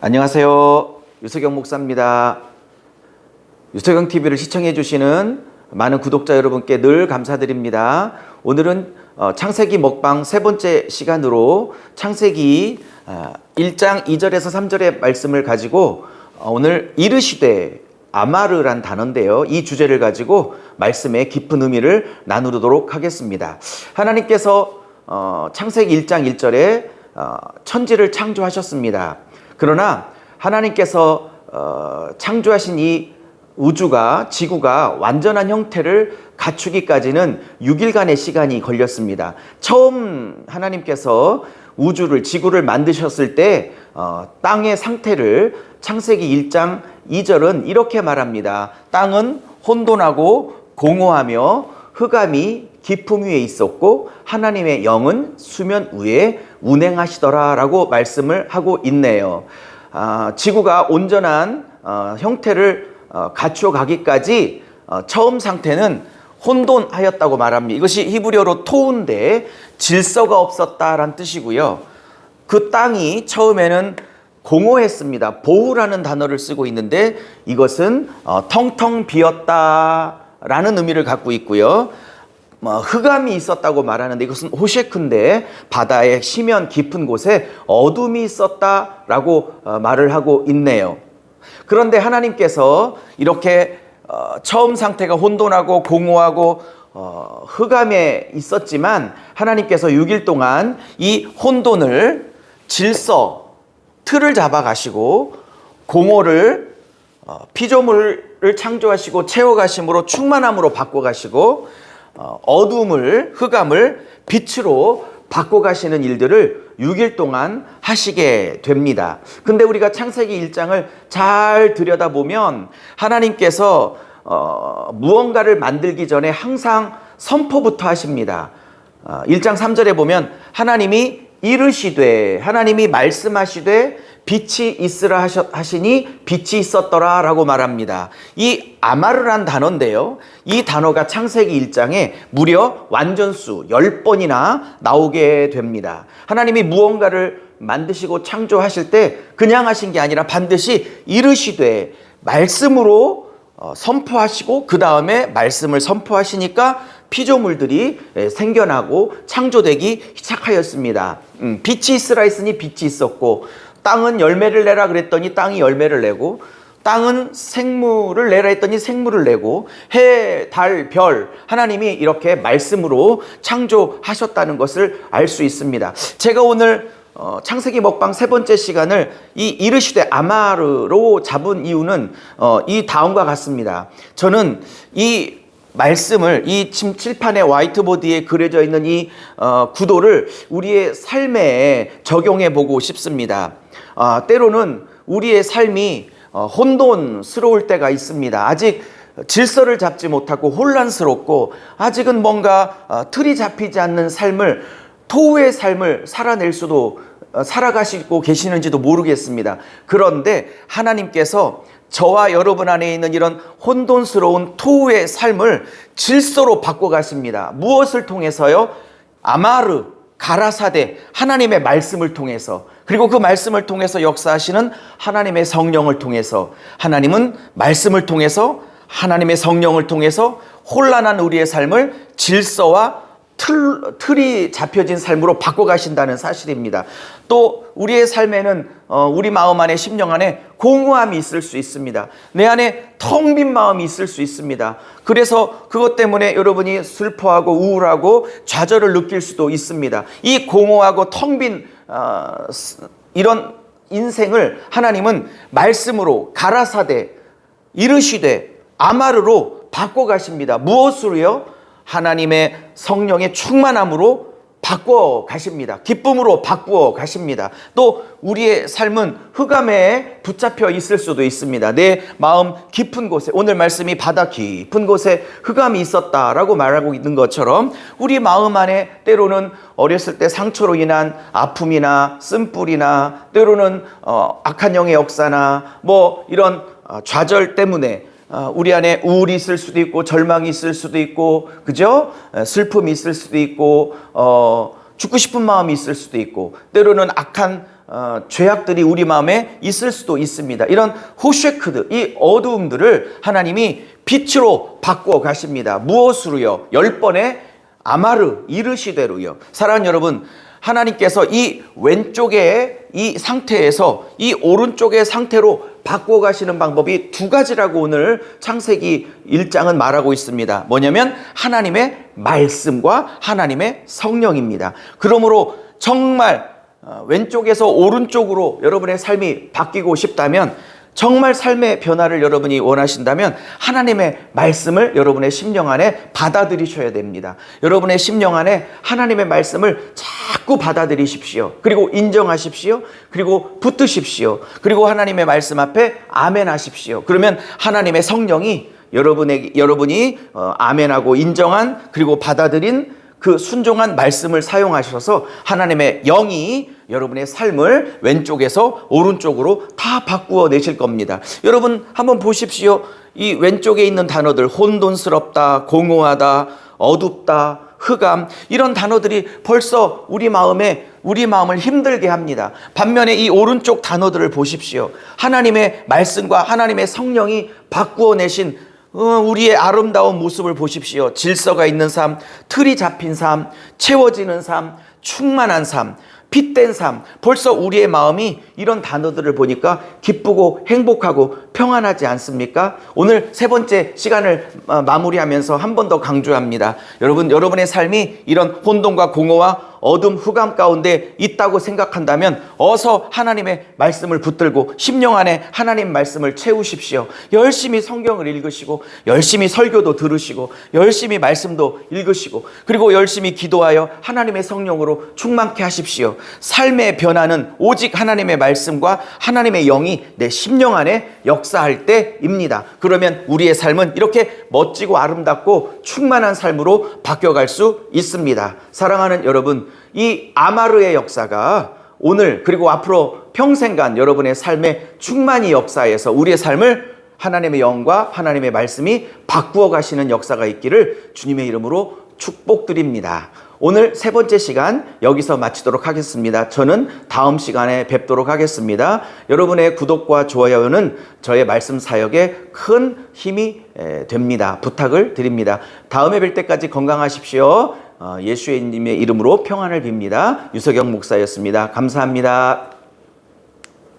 안녕하세요. 유석영 목사입니다. 유석영 TV를 시청해 주시는 많은 구독자 여러분께 늘 감사드립니다. 오늘은 창세기 먹방 세 번째 시간으로 창세기 1장 2절에서 3절의 말씀을 가지고 오늘 이르시되 아마르란 단어인데요. 이 주제를 가지고 말씀의 깊은 의미를 나누도록 하겠습니다. 하나님께서 창세기 1장 1절에 천지를 창조하셨습니다. 그러나 하나님께서 창조하신 이 우주가, 지구가 완전한 형태를 갖추기까지는 6일간의 시간이 걸렸습니다. 처음 하나님께서 우주를, 지구를 만드셨을 때 땅의 상태를 창세기 1장 2절은 이렇게 말합니다. 땅은 혼돈하고 공허하며 흑암이 깊음 위에 있었고 하나님의 영은 수면 위에 운행하시더라 라고 말씀을 하고 있네요. 지구가 온전한 형태를 갖추어 가기까지 처음 상태는 혼돈하였다고 말합니다. 이것이 히브리어로 토우인데 질서가 없었다라는 뜻이고요. 그 땅이 처음에는 공허했습니다. 보우라는 단어를 쓰고 있는데 이것은 텅텅 비었다라는 의미를 갖고 있고요. 흑암이 있었다고 말하는데 이것은 호셰크인데 바다의 심연 깊은 곳에 어둠이 있었다라고 말을 하고 있네요. 그런데 하나님께서 이렇게 처음 상태가 혼돈하고 공허하고 흑암에 있었지만 하나님께서 6일 동안 이 혼돈을 질서, 틀을 잡아 가시고 공허를 피조물을 창조하시고 채워가심으로 충만함으로 바꿔가시고 어둠을, 흑암을 빛으로 바꿔가시는 일들을 6일 동안 하시게 됩니다. 근데 우리가 창세기 1장을 잘 들여다보면 하나님께서 무언가를 만들기 전에 항상 선포부터 하십니다. 1장 3절에 보면 하나님이 이르시되, 하나님이 말씀하시되 빛이 있으라 하시니 빛이 있었더라 라고 말합니다. 이 아마르란 단어인데요. 이 단어가 창세기 1장에 무려 완전수 10번이나 나오게 됩니다. 하나님이 무언가를 만드시고 창조하실 때 그냥 하신 게 아니라 반드시 이르시되 말씀으로 선포하시고 그 다음에 말씀을 선포하시니까 피조물들이 생겨나고 창조되기 시작하였습니다. 빛이 있으라 했으니 빛이 있었고 땅은 열매를 내라 그랬더니 땅이 열매를 내고 땅은 생물을 내라 했더니 생물을 내고 해, 달, 별 하나님이 이렇게 말씀으로 창조하셨다는 것을 알 수 있습니다. 제가 오늘 창세기 먹방 세 번째 시간을 이 이르시되 아마르로 잡은 이유는 이 다음과 같습니다. 저는 이 말씀을 이 칠판에 화이트보드에 그려져 있는 이 구도를 우리의 삶에 적용해 보고 싶습니다. 때로는 우리의 삶이 혼돈스러울 때가 있습니다. 아직 질서를 잡지 못하고 혼란스럽고 아직은 뭔가 틀이 잡히지 않는 삶을, 토우의 삶을 살아낼 수도 살아가시고 계시는지도 모르겠습니다. 그런데 하나님께서 저와 여러분 안에 있는 이런 혼돈스러운 토우의 삶을 질서로 바꿔가십니다. 무엇을 통해서요? 아마르, 가라사대, 하나님의 말씀을 통해서, 그리고 그 말씀을 통해서 역사하시는 하나님의 성령을 통해서, 하나님은 말씀을 통해서, 하나님의 성령을 통해서 혼란한 우리의 삶을 질서와 틀이 잡혀진 삶으로 바꿔가신다는 사실입니다. 또 우리의 삶에는 우리 마음 안에, 심령 안에 공허함이 있을 수 있습니다. 내 안에 텅 빈 마음이 있을 수 있습니다. 그래서 그것 때문에 여러분이 슬퍼하고 우울하고 좌절을 느낄 수도 있습니다. 이 공허하고 텅 빈 이런 인생을 하나님은 말씀으로 가라사대, 이르시되 아마르로 바꿔가십니다. 무엇으로요? 하나님의 성령의 충만함으로 바꿔 가십니다. 기쁨으로 바꾸어 가십니다. 또 우리의 삶은 흑암에 붙잡혀 있을 수도 있습니다. 내 마음 깊은 곳에, 오늘 말씀이 바다 깊은 곳에 흑암이 있었다라고 말하고 있는 것처럼 우리 마음 안에 때로는 어렸을 때 상처로 인한 아픔이나 쓴뿌리나 때로는 악한 영의 역사나 뭐 이런 좌절 때문에 우리 안에 우울이 있을 수도 있고 절망이 있을 수도 있고, 그죠? 슬픔이 있을 수도 있고, 죽고 싶은 마음이 있을 수도 있고, 때로는 악한 죄악들이 우리 마음에 있을 수도 있습니다. 이런 호쉐크드, 이 어두움들을 하나님이 빛으로 바꾸어 가십니다. 무엇으로요? 10번의 아마르, 이르시되로요. 사랑하는 여러분, 하나님께서 이 왼쪽의 이 상태에서 이 오른쪽의 상태로 바꾸어 가시는 방법이 두 가지라고 오늘 창세기 1장은 말하고 있습니다. 뭐냐면 하나님의 말씀과 하나님의 성령입니다. 그러므로 정말 왼쪽에서 오른쪽으로 여러분의 삶이 바뀌고 싶다면, 정말 삶의 변화를 여러분이 원하신다면 하나님의 말씀을 여러분의 심령 안에 받아들이셔야 됩니다. 여러분의 심령 안에 하나님의 말씀을 자꾸 받아들이십시오. 그리고 인정하십시오. 그리고 붙드십시오. 그리고 하나님의 말씀 앞에 아멘 하십시오. 그러면 하나님의 성령이 여러분이 아멘하고 인정한, 그리고 받아들인 그 순종한 말씀을 사용하셔서 하나님의 영이 여러분의 삶을 왼쪽에서 오른쪽으로 다 바꾸어 내실 겁니다. 여러분 한번 보십시오. 이 왼쪽에 있는 단어들, 혼돈스럽다, 공허하다, 어둡다, 흑암, 이런 단어들이 벌써 우리 마음을 힘들게 합니다. 반면에 이 오른쪽 단어들을 보십시오. 하나님의 말씀과 하나님의 성령이 바꾸어 내신 우리의 아름다운 모습을 보십시오. 질서가 있는 삶, 틀이 잡힌 삶, 채워지는 삶, 충만한 삶, 빛된 삶. 벌써 우리의 마음이 이런 단어들을 보니까 기쁘고 행복하고 평안하지 않습니까? 오늘 세 번째 시간을 마무리하면서 한 번 더 강조합니다. 여러분의 삶이 이런 혼돈과 공허와 어둠, 흑암 가운데 있다고 생각한다면 어서 하나님의 말씀을 붙들고 심령 안에 하나님 말씀을 채우십시오. 열심히 성경을 읽으시고, 열심히 설교도 들으시고, 열심히 말씀도 읽으시고, 그리고 열심히 기도하여 하나님의 성령으로 충만케 하십시오. 삶의 변화는 오직 하나님의 말씀과 하나님의 영이 내 심령 안에 역사할 때입니다. 그러면 우리의 삶은 이렇게 멋지고 아름답고 충만한 삶으로 바뀌어갈 수 있습니다. 사랑하는 여러분, 이 아마르의 역사가 오늘 그리고 앞으로 평생간 여러분의 삶의 충만히 역사에서 우리의 삶을 하나님의 영과 하나님의 말씀이 바꾸어 가시는 역사가 있기를 주님의 이름으로 축복드립니다. 오늘 세 번째 시간 여기서 마치도록 하겠습니다. 저는 다음 시간에 뵙도록 하겠습니다. 여러분의 구독과 좋아요는 저의 말씀 사역에 큰 힘이 됩니다. 부탁을 드립니다. 다음에 뵐 때까지 건강하십시오. 예수님의 이름으로 평안을 빕니다. 유석영 목사였습니다. 감사합니다.